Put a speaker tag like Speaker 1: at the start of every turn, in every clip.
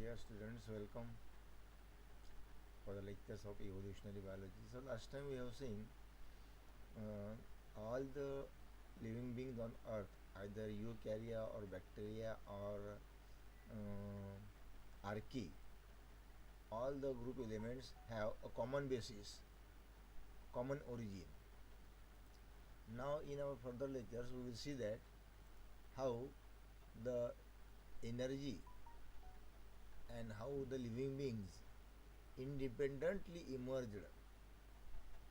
Speaker 1: Dear students, welcome for the lectures of evolutionary biology. So last time we have seen uh, all the living beings on earth, either eukarya or bacteria or archaea, all the group elements have a common basis, common origin. Now in our further lectures we will see that how the energy and how the living beings independently emerged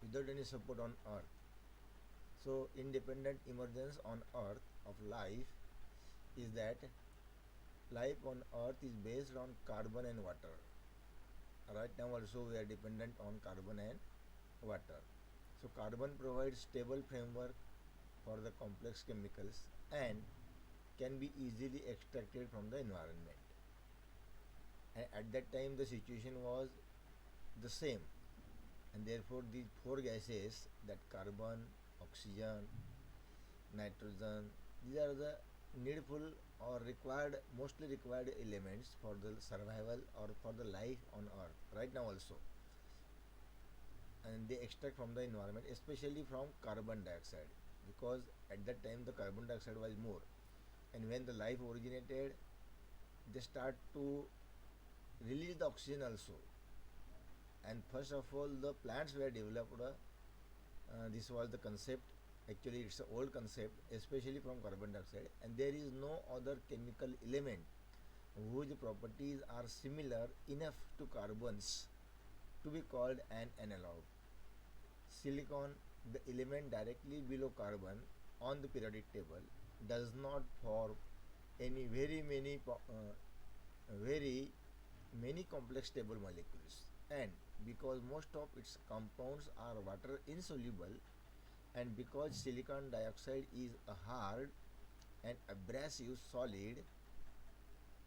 Speaker 1: without any support on earth. So, independent emergence on earth of life is that life on earth is based on carbon and water. Right now, also, we are dependent on carbon and water. So, carbon provides stable framework for the complex chemicals and can be easily extracted from the environment. And at that time, the situation was the same, and therefore, these four gases, that carbon, oxygen, nitrogen, these are the needful or required, mostly required elements for the survival or for the life on earth right now also, and they extract from the environment, especially from carbon dioxide, because at that time the carbon dioxide was more, and when the life originated they start to release the oxygen also. And first of all the plants were developed, this was the concept. Actually, it's an old concept, especially from carbon dioxide, and there is no other chemical element whose properties are similar enough to carbons to be called an analog. Silicon, the element directly below carbon on the periodic table, does not form any very many complex stable molecules, and because most of its compounds are water insoluble, and because silicon dioxide is a hard and abrasive solid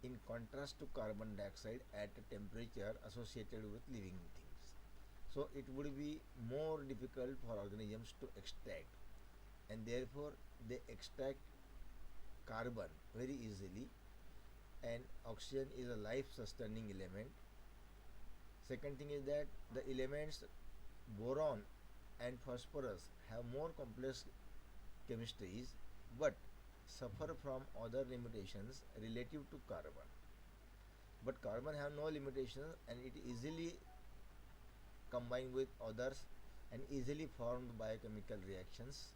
Speaker 1: in contrast to carbon dioxide at a temperature associated with living things, so it would be more difficult for organisms to extract, and therefore they extract carbon very easily, and oxygen is a life sustaining element. Second thing is that the elements boron and phosphorus have more complex chemistries but suffer from other limitations relative to carbon. But carbon have no limitations and it easily combined with others and easily formed biochemical reactions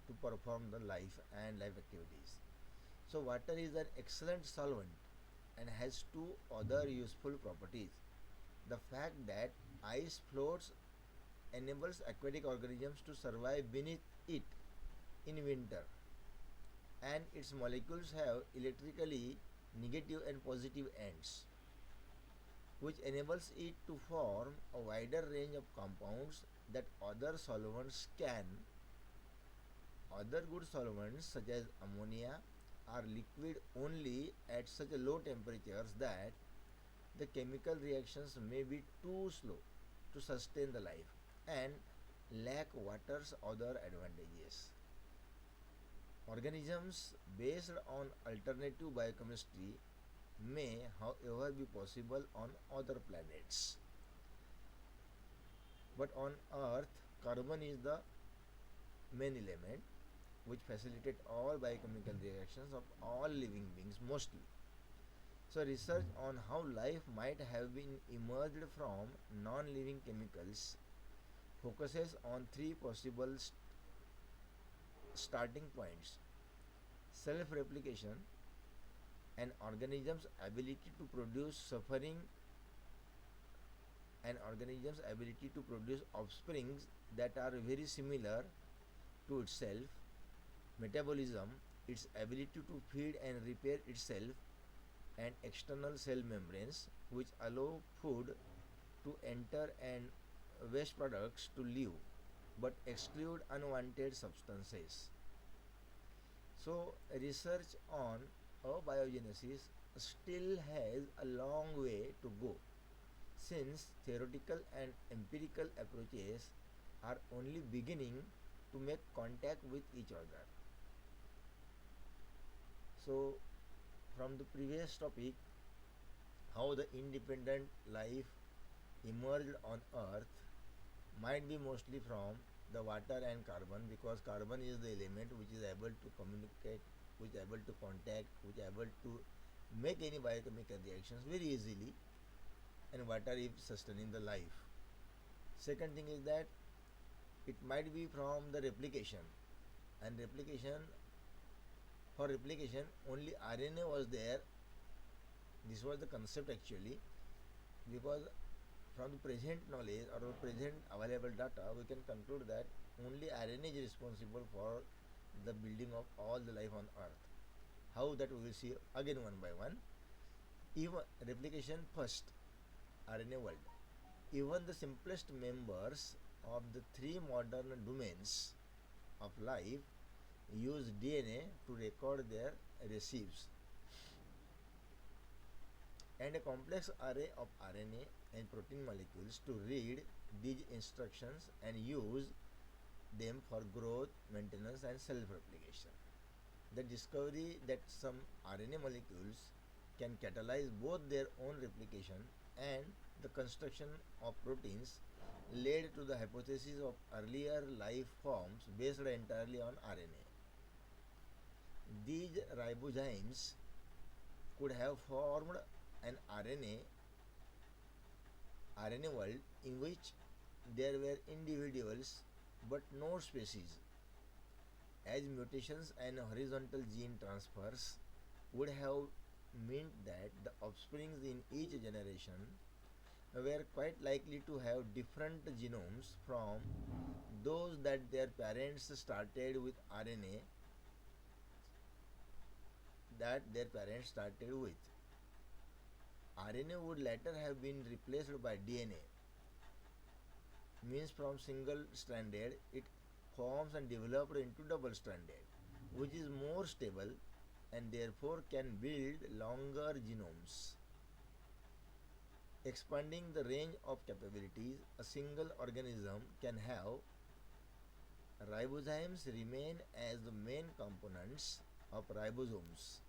Speaker 1: to perform the life and life activities. So water is an excellent solvent and has two other useful properties. The fact that ice floats enables aquatic organisms to survive beneath it in winter, and its molecules have electrically negative and positive ends, which enables it to form a wider range of compounds that other solvents can. Other good solvents such as ammonia are liquid only at such low temperatures that the chemical reactions may be too slow to sustain the life and lack water's other advantages. Organisms based on alternative biochemistry may, however, be possible on other planets. But on Earth, carbon is the main element which facilitate all biochemical reactions of all living beings mostly. So research on how life might have been emerged from non-living chemicals focuses on three possible starting points: self-replication, an organism's ability to produce suffering, an organism's ability to produce offsprings that are very similar to itself; metabolism, its ability to feed and repair itself; and external cell membranes, which allow food to enter and waste products to leave but exclude unwanted substances. So, research on abiogenesis still has a long way to go, since theoretical and empirical approaches are only beginning to make contact with each other. So, from the previous topic, how the independent life emerged on Earth might be mostly from the water and carbon, because carbon is the element which is able to communicate, which is able to contact, which is able to make any biochemical reactions very easily, and water is sustaining the life. Second thing is that it might be from the replication, and replication, for replication only RNA was there. This was the concept actually, because from the present knowledge or the present available data, we can conclude that only RNA is responsible for the building of all the life on Earth. How, that we will see again one by one. Even replication first, RNA world. Even the simplest members of the three modern domains of life use DNA to record their recipes, and a complex array of RNA and protein molecules to read these instructions and use them for growth, maintenance, and self replication. The discovery that some RNA molecules can catalyze both their own replication and the construction of proteins led to the hypothesis of earlier life forms based entirely on RNA. These ribozymes could have formed an RNA world in which there were individuals but no species, as mutations and horizontal gene transfers would have meant that the offsprings in each generation were quite likely to have different genomes from those that their parents started with RNA that their parents started with. RNA would later have been replaced by DNA, means from single stranded it forms and developed into double stranded, which is more stable and therefore can build longer genomes. Expanding the range of capabilities a single organism can have, ribozymes remain as the main components of ribosomes,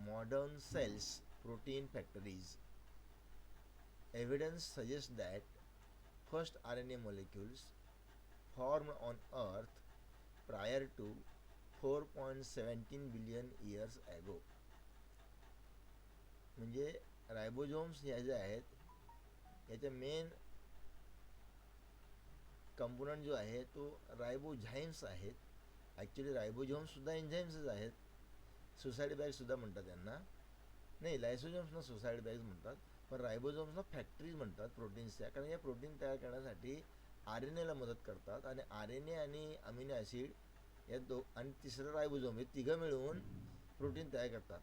Speaker 1: modern cells, protein factories. Evidence suggests that first RNA molecules formed on Earth prior to 4.17 billion years ago. म्हणजे ribosomes ह्या ज्या आहेत याच्या main component जो आहे तो रायबोझाईम्स आहेत. Actually रायबोझोम्ससुद्धा एन्झाईम्सच आहेत. सुसाईड बॅगसुद्धा म्हणतात त्यांना, नाही लायसोझोम्सना सुसाईड बॅग्स म्हणतात, पण रायबोझोम्सना फॅक्टरीज म्हणतात प्रोटीन्सच्या, कारण या प्रोटीन तयार करण्यासाठी आर एन एला मदत करतात, आणि आर एन ए आणि अमिनो ॲसिड या आणि तिसरं रायबोझोम हे तिघं मिळून प्रोटीन तयार करतात,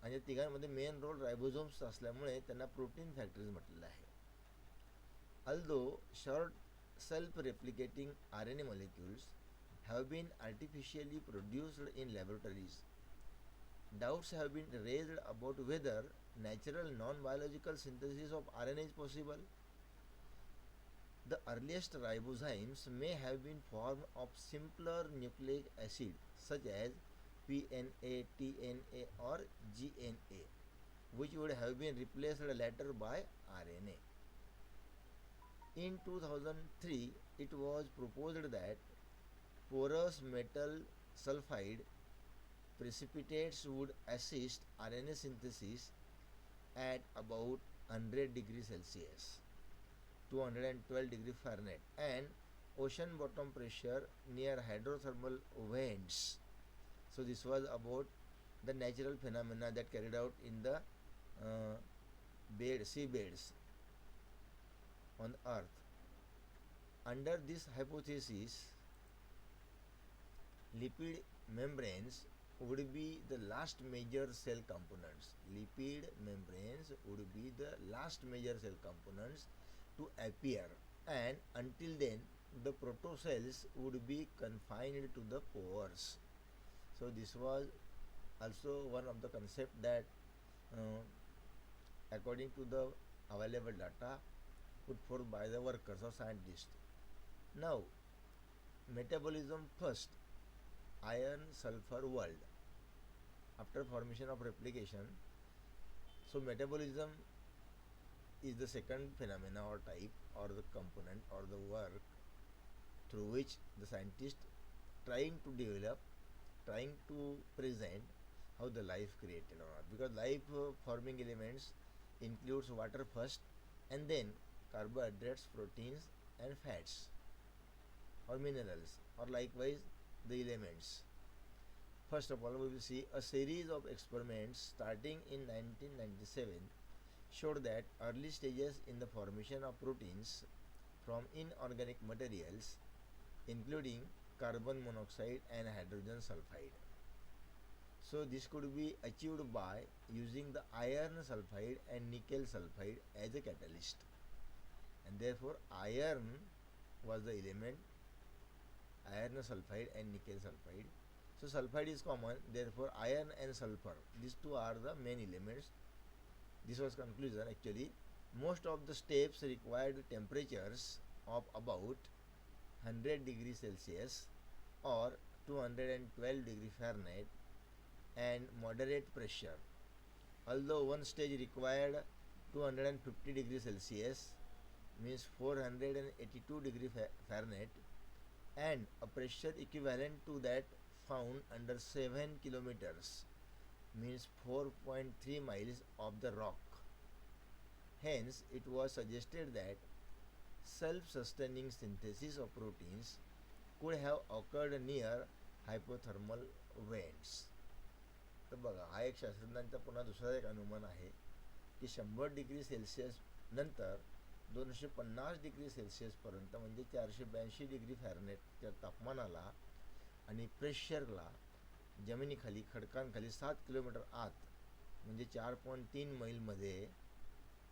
Speaker 1: आणि या तिघांमध्ये मेन रोल रायबोझोम्स असल्यामुळे त्यांना प्रोटीन फॅक्टरीज म्हटलेलं आहे. Although short self-replicating RNA molecules have been artificially produced in laboratories, doubts have been raised about whether natural non-biological synthesis of RNA is possible. The earliest ribozymes may have been formed of simpler nucleic acid such as PNA, TNA or GNA, which would have been replaced later by RNA. In 2003, it was proposed that porous metal sulfide precipitates would assist RNA synthesis at about 100 degrees Celsius, 212 degrees Fahrenheit, and ocean bottom pressure near hydrothermal vents. So this was about the natural phenomena that carried out in the sea beds on Earth. Under this hypothesis, lipid membranes would be the last major cell components. Lipid membranes would be the last major cell components to appear, and until then, the protocells would be confined to the pores. So this was also one of the concept that, according to the available data, put forth by the workers or scientists. Now, metabolism first, iron sulfur world. After formation of replication, So metabolism is the second phenomena or type or the component or the work through which the scientist trying to develop, trying to present how the life created on earth, because life forming elements includes water first and then carbohydrates, proteins and fats or minerals or likewise the elements. First of all, we will see a series of experiments starting in 1997 showed that early stages in the formation of proteins from inorganic materials including carbon monoxide and hydrogen sulfide. So this could be achieved by using the iron sulfide and nickel sulfide as a catalyst, and therefore iron was the element, iron sulfide and nickel sulfide. So sulfide is common, therefore iron and sulfur, these two are the main elements. This was conclusion actually. Most of the steps required temperatures of about 100 degrees Celsius or 212 degree Fahrenheit and moderate pressure. Although one stage required 250 degrees Celsius, means 482 degree Fahrenheit, and a pressure equivalent to that found under 7 kilometers, means 4.3 miles of the rock. Hence, it was suggested that self-sustaining synthesis of proteins could have occurred near hypothermal vents. तर बघा, हा एक शास्त्रज्ञांचा पुन्हा दुसरा एक अनुमान आहे की 100 डिग्री सेल्सिअस नंतर 250 डिग्री सेल्सिअसपर्यंत म्हणजे 482 डिग्री फॅरनहाईटच्या तापमानाला आणि प्रेशरला जमिनीखाली खडकांखाली 7 किलोमीटर आत म्हणजे 4.3 मैलमध्ये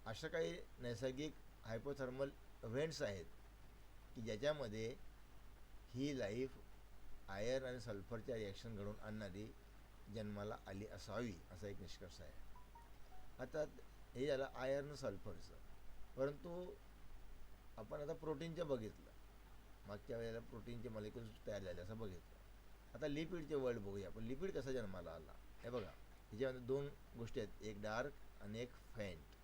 Speaker 1: अशा काही नैसर्गिक हायपोथर्मल व्हेंट्स आहेत की ज्याच्यामध्ये ही लाईफ आयर्न आणि सल्फरच्या रिॲक्शन घडवून आणणारी जन्माला आली असावी, असा एक निष्कर्ष आहे. आता हे झालं आयर्न सल्फरचं. परंतु आपण आता प्रोटीनचं बघितलं, मागच्या वेळेला प्रोटीनचे मॉलिक्युल्स तयार झाले असं बघितलं. आता लिपिडचे वर्ल्ड बघूया आपण. लिपिड कसा जन्माला आला हे बघा. ह्याच्यामध्ये दोन गोष्टी आहेत, एक डार्क आणि एक फेंट.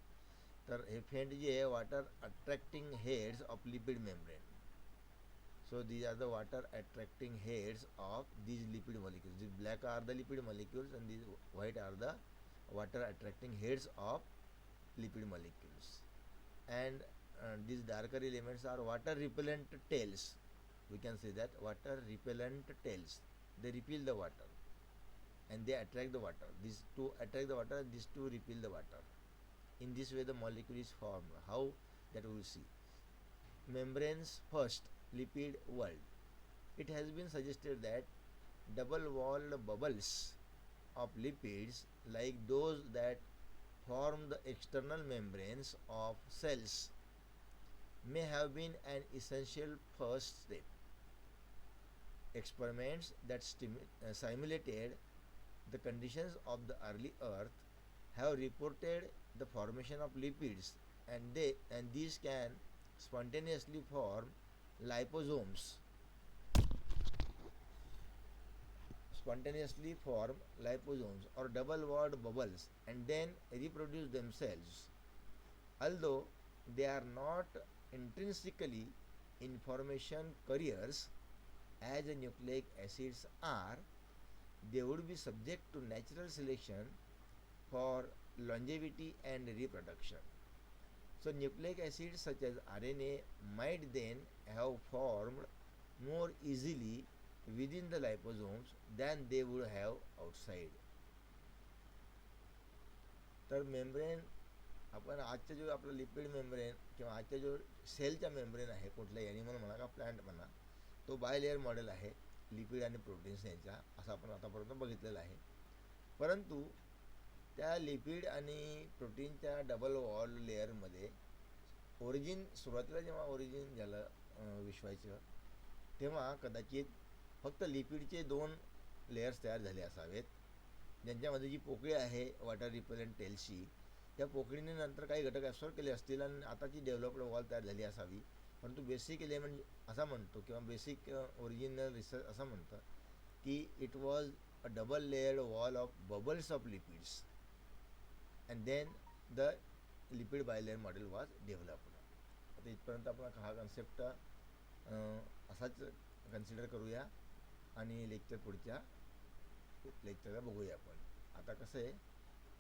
Speaker 1: तर हे फेंट जे आहे water attracting heads of lipid membrane. So these are the water attracting heads of these lipid molecules. These black are the lipid molecules and these white are the water attracting heads of lipid molecules. And these darker elements are water repellent tails. We can say that water repellent tails. They repel the water and they attract the water. These two attract the water, these two repel the water. In this way the molecule is formed. How? That we will see. Membranes first. Lipid world. It has been suggested that double-walled bubbles of lipids like those that form the external membranes of cells may have been an essential first step. Experiments that simulated the conditions of the early earth have reported the formation of lipids, and these can spontaneously form liposomes, or double-walled bubbles and then reproduce themselves. Although they are not intrinsically information carriers as nucleic acids are, they would be subject to natural selection for longevity and reproduction. So nucleic acids such as RNA might then have formed more easily within the liposomes than they would have outside. तर membrane, आपण आजचा जो आपला lipid membrane किंवा आजचा जो सेलचा membrane आहे कुठल्याही ॲनिमल म्हणा का प्लांट म्हणा, तो बायलेअर मॉडेल आहे लिपिड आणि प्रोटीन्स यांचा, असं आपण आतापर्यंत बघितलेलं आहे. परंतु त्या लिपिड आणि प्रोटीनच्या डबल वॉल लेअरमध्ये ओरिजिन, सुरुवातीला जेव्हा ओरिजिन झालं विश्वाचं, तेव्हा कदाचित फक्त लिपिडचे 2 लेयर्स तयार झाले असावेत, ज्यांच्यामध्ये जी पोकळी आहे वॉटर रिपेलंट टेल्सची, त्या पोकळीने नंतर काही घटक ॲब्सॉर्ब केले असतील आणि आताची डेव्हलप्ड वॉल तयार झाली असावी. परंतु बेसिक एलिमेंट असा म्हणतो किंवा बेसिक ओरिजिनल रिसर्च असं म्हणतं की it was a double layered wall of bubbles of lipids and then the lipid bilayer model was developed. आता इथपर्यंत आपण हा कन्सेप्ट असाच कन्सिडर करूया आणि पुढच्या लेक्चरला बघूया आपण. आता कसं आहे,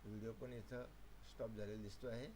Speaker 1: व्हिडिओ पण इथं स्टॉप झालेला दिसतो आहे.